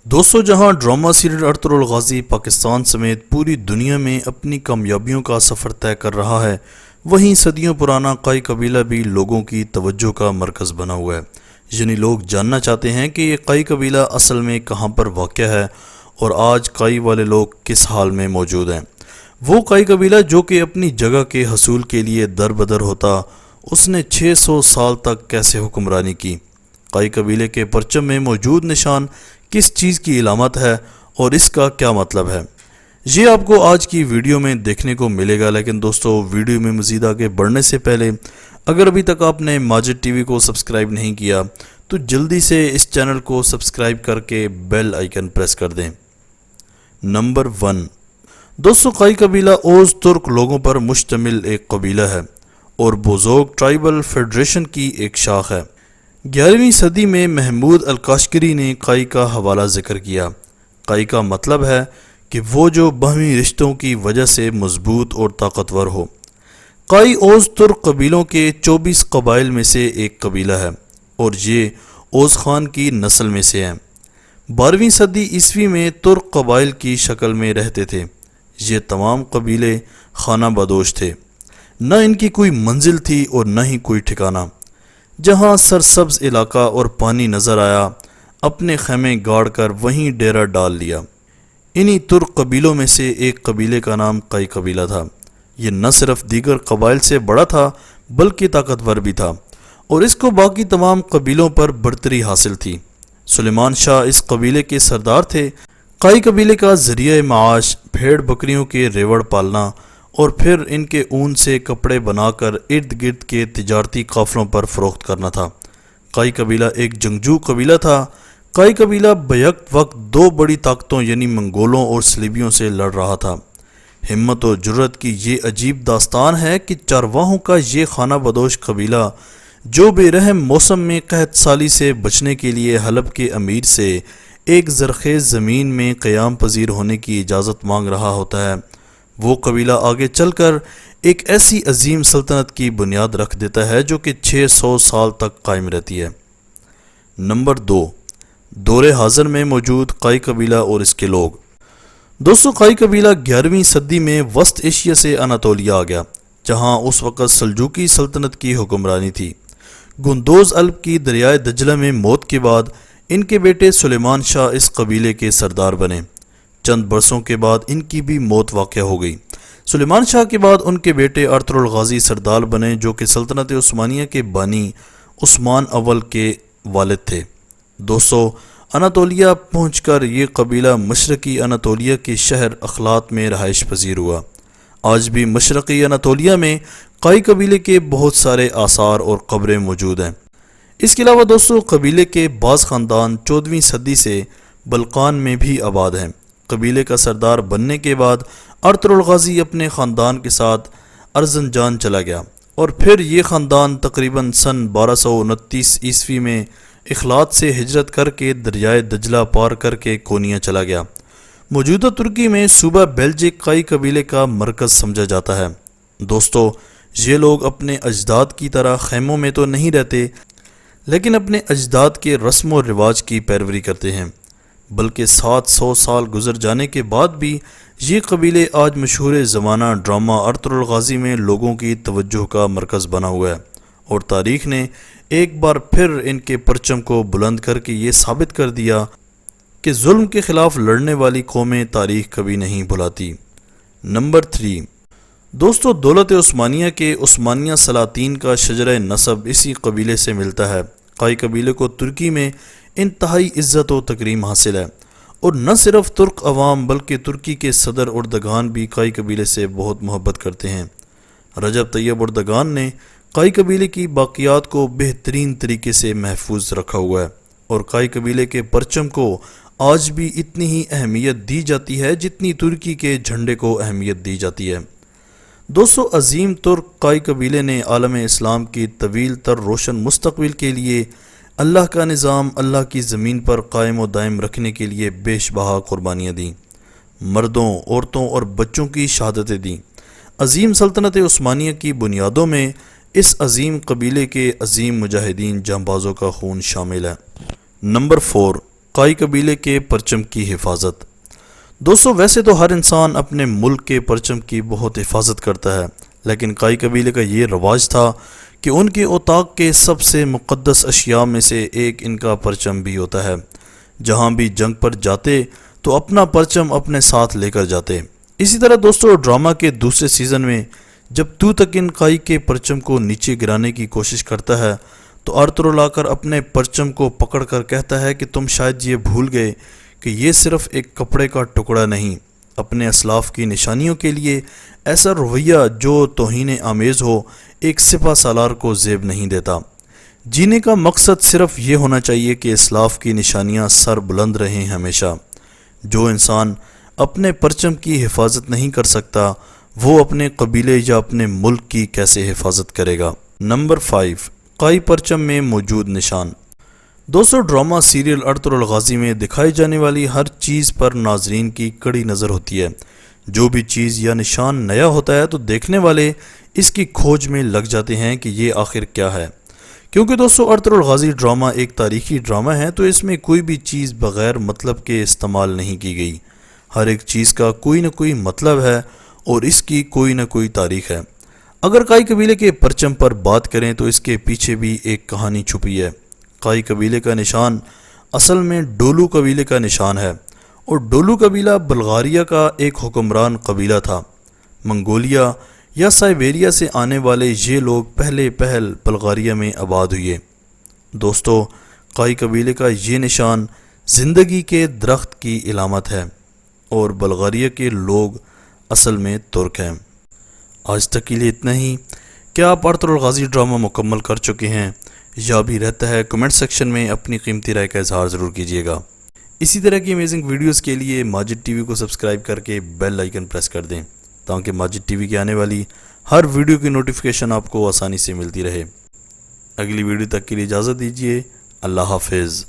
دوستو، جہاں drama serial Ertugrul Ghazi Pakistan سمیت پوری دنیا میں اپنی کامیابیوں کا سفر طے کر رہا ہے، وہیں صدیوں پرانا قائی قبیلہ بھی لوگوں کی توجہ کا مرکز بنا ہوا ہے۔ یعنی لوگ جاننا چاہتے ہیں کہ یہ قائی قبیلہ اصل میں کہاں پر واقع ہے اور آج قائی والے لوگ کس حال میں موجود ہیں۔ وہ قائی قبیلہ جو کہ اپنی جگہ کے حصول کے لیے در بدر ہوتا، اس نے 600 سال تک کیسے حکمرانی کی؟ قائی قبیلے کے پرچم میں موجود نشان کس چیز کی علامت ہے اور اس کا کیا مطلب ہے؟ یہ آپ کو آج کی ویڈیو میں دیکھنے کو ملے گا، لیکن دوستو ویڈیو میں مزید آگے بڑھنے سے پہلے اگر ابھی تک آپ نے ماجد ٹی وی کو سبسکرائب نہیں کیا تو جلدی سے اس چینل کو سبسکرائب کر کے بیل آئیکن پریس کر دیں۔ نمبر 1، دوستو قائی قبیلہ اوز ترک لوگوں پر مشتمل ایک قبیلہ ہے اور بوزوگ ٹرائبل فیڈریشن کی ایک شاخ ہے۔ 11ویں صدی میں محمود الکاشگری نے قائی کا حوالہ ذکر کیا۔ قائی کا مطلب ہے کہ وہ جو باہمی رشتوں کی وجہ سے مضبوط اور طاقتور ہو۔ قائی اوز ترک قبیلوں کے 24 قبائل میں سے ایک قبیلہ ہے اور یہ اوز خان کی نسل میں سے ہیں۔ 12ویں صدی عیسوی میں ترک قبائل کی شکل میں رہتے تھے۔ یہ تمام قبیلے خانہ بدوش تھے، نہ ان کی کوئی منزل تھی اور نہ ہی کوئی ٹھکانہ۔ جہاں سرسبز علاقہ اور پانی نظر آیا، اپنے خیمے گاڑ کر وہیں ڈیرہ ڈال لیا۔ انہی ترک قبیلوں میں سے ایک قبیلے کا نام قائی قبیلہ تھا۔ یہ نہ صرف دیگر قبائل سے بڑا تھا بلکہ طاقتور بھی تھا اور اس کو باقی تمام قبیلوں پر برتری حاصل تھی۔ سلیمان شاہ اس قبیلے کے سردار تھے۔ قائی قبیلے کا ذریعہ معاش بھیڑ بکریوں کے ریوڑ پالنا اور پھر ان کے اون سے کپڑے بنا کر ارد گرد کے تجارتی قافلوں پر فروخت کرنا تھا۔ قائی قبیلہ ایک جنگجو قبیلہ تھا۔ قائی قبیلہ بیک وقت دو بڑی طاقتوں یعنی منگولوں اور صلیبیوں سے لڑ رہا تھا۔ ہمت و جرت کی یہ عجیب داستان ہے کہ چرواہوں کا یہ خانہ بدوش قبیلہ جو بے رحم موسم میں قحط سالی سے بچنے کے لیے حلب کے امیر سے ایک زرخیز زمین میں قیام پذیر ہونے کی اجازت مانگ رہا ہوتا ہے، وہ قبیلہ آگے چل کر ایک ایسی عظیم سلطنت کی بنیاد رکھ دیتا ہے جو کہ 600 سال تک قائم رہتی ہے۔ نمبر 2، دور حاضر میں موجود قائی قبیلہ اور اس کے لوگ۔ دوستو قائی قبیلہ 11ویں صدی میں وسط ایشیا سے اناطولیہ آ گیا، جہاں اس وقت سلجوقی سلطنت کی حکمرانی تھی۔ گندوز الب کی دریائے دجلہ میں موت کے بعد ان کے بیٹے سلیمان شاہ اس قبیلے کے سردار بنے۔ چند برسوں کے بعد ان کی بھی موت واقع ہو گئی۔ سلیمان شاہ کے بعد ان کے بیٹے ارطغرل غازی سردار بنے، جو کہ سلطنت عثمانیہ کے بانی عثمان اول کے والد تھے۔ دوستو اناطولیہ پہنچ کر یہ قبیلہ مشرقی اناطولیہ کے شہر اخلاط میں رہائش پذیر ہوا۔ آج بھی مشرقی اناطولیہ میں قائی قبیلے کے بہت سارے آثار اور قبریں موجود ہیں۔ اس کے علاوہ دوستو قبیلے کے بعض خاندان 14ویں صدی سے بلقان میں بھی آباد ہیں۔ قبیلے کا سردار بننے کے بعد ارطغرل غازی اپنے خاندان کے ساتھ ارزنجان چلا گیا اور پھر یہ خاندان تقریباً سن 1229 عیسوی میں اخلاط سے ہجرت کر کے دریائے دجلہ پار کر کے کونیا چلا گیا۔ موجودہ ترکی میں صوبہ بیلجک قائی قبیلے کا مرکز سمجھا جاتا ہے۔ دوستو یہ لوگ اپنے اجداد کی طرح خیموں میں تو نہیں رہتے، لیکن اپنے اجداد کے رسم و رواج کی پیروی کرتے ہیں، بلکہ 700 سال گزر جانے کے بعد بھی یہ قبیلے آج مشہور زمانہ ڈرامہ ارطغرل غازی میں لوگوں کی توجہ کا مرکز بنا ہوا ہے، اور تاریخ نے ایک بار پھر ان کے پرچم کو بلند کر کے یہ ثابت کر دیا کہ ظلم کے خلاف لڑنے والی قومیں تاریخ کبھی نہیں بھلاتی۔ نمبر 3، دوستو دولت عثمانیہ کے عثمانیہ سلاطین کا شجرہ نسب اسی قبیلے سے ملتا ہے۔ قائی قبیلے کو ترکی میں انتہائی عزت و تکریم حاصل ہے، اور نہ صرف ترک عوام بلکہ ترکی کے صدر اردگان بھی قائی قبیلے سے بہت محبت کرتے ہیں۔ رجب طیب اردگان نے قائی قبیلے کی باقیات کو بہترین طریقے سے محفوظ رکھا ہوا ہے، اور قائی قبیلے کے پرچم کو آج بھی اتنی ہی اہمیت دی جاتی ہے جتنی ترکی کے جھنڈے کو اہمیت دی جاتی ہے۔ دوستو عظیم ترک قائی قبیلے نے عالم اسلام کی طویل تر روشن مستقبل کے لیے اللہ کا نظام اللہ کی زمین پر قائم و دائم رکھنے کے لیے بیش بہا قربانیاں دیں، مردوں، عورتوں اور بچوں کی شہادتیں دیں۔ عظیم سلطنت عثمانیہ کی بنیادوں میں اس عظیم قبیلے کے عظیم مجاہدین جانبازوں کا خون شامل ہے۔ نمبر 4، قائی قبیلے کے پرچم کی حفاظت۔ دوستو ویسے تو ہر انسان اپنے ملک کے پرچم کی بہت حفاظت کرتا ہے، لیکن قائی قبیلے کا یہ رواج تھا کہ ان کے اوطاق کے سب سے مقدس اشیاء میں سے ایک ان کا پرچم بھی ہوتا ہے۔ جہاں بھی جنگ پر جاتے تو اپنا پرچم اپنے ساتھ لے کر جاتے۔ اسی طرح دوستو ڈرامہ کے دوسرے سیزن میں جب تو تک ان قائی کے پرچم کو نیچے گرانے کی کوشش کرتا ہے تو آرتھر آ کر اپنے پرچم کو پکڑ کر کہتا ہے کہ تم شاید یہ بھول گئے کہ یہ صرف ایک کپڑے کا ٹکڑا نہیں، اپنے اسلاف کی نشانیوں کے لیے ایسا رویہ جو توہین آمیز ہو ایک سپہ سالار کو زیب نہیں دیتا۔ جینے کا مقصد صرف یہ ہونا چاہیے کہ اسلاف کی نشانیاں سر بلند رہیں ہمیشہ۔ جو انسان اپنے پرچم کی حفاظت نہیں کر سکتا وہ اپنے قبیلے یا اپنے ملک کی کیسے حفاظت کرے گا۔ نمبر 5، قائی پرچم میں موجود نشان۔ دوستو ڈرامہ سیریل ارطغرل الغازی میں دکھائی جانے والی ہر چیز پر ناظرین کی کڑی نظر ہوتی ہے۔ جو بھی چیز یا نشان نیا ہوتا ہے تو دیکھنے والے اس کی کھوج میں لگ جاتے ہیں کہ یہ آخر کیا ہے۔ کیونکہ دوستو ارطغرل الغازی ڈرامہ ایک تاریخی ڈرامہ ہے تو اس میں کوئی بھی چیز بغیر مطلب کے استعمال نہیں کی گئی۔ ہر ایک چیز کا کوئی نہ کوئی مطلب ہے اور اس کی کوئی نہ کوئی تاریخ ہے۔ اگر قائی قبیلے کے پرچم پر بات کریں تو اس کے پیچھے بھی ایک کہانی چھپی ہے۔ قائی قبیلے کا نشان اصل میں ڈولو قبیلے کا نشان ہے، اور ڈولو قبیلہ بلغاریہ کا ایک حکمران قبیلہ تھا۔ منگولیا یا سائبیریا سے آنے والے یہ لوگ پہلے بلغاریہ میں آباد ہوئے۔ دوستو قائی قبیلے کا یہ نشان زندگی کے درخت کی علامت ہے، اور بلغاریہ کے لوگ اصل میں ترک ہیں۔ آج تک کے لیے اتنا ہی۔ کیا آپ ارطغرل الغازی ڈرامہ مکمل کر چکے ہیں یا بھی رہتا ہے؟ کمنٹ سیکشن میں اپنی قیمتی رائے کا اظہار ضرور کیجیے گا۔ اسی طرح کی امیزنگ ویڈیوز کے لیے ماجد ٹی وی کو سبسکرائب کر کے بیل آئیکن پریس کر دیں تاکہ ماجد ٹی وی کی آنے والی ہر ویڈیو کی نوٹیفیکیشن آپ کو آسانی سے ملتی رہے۔ اگلی ویڈیو تک کے لیے اجازت دیجیے۔ اللہ حافظ۔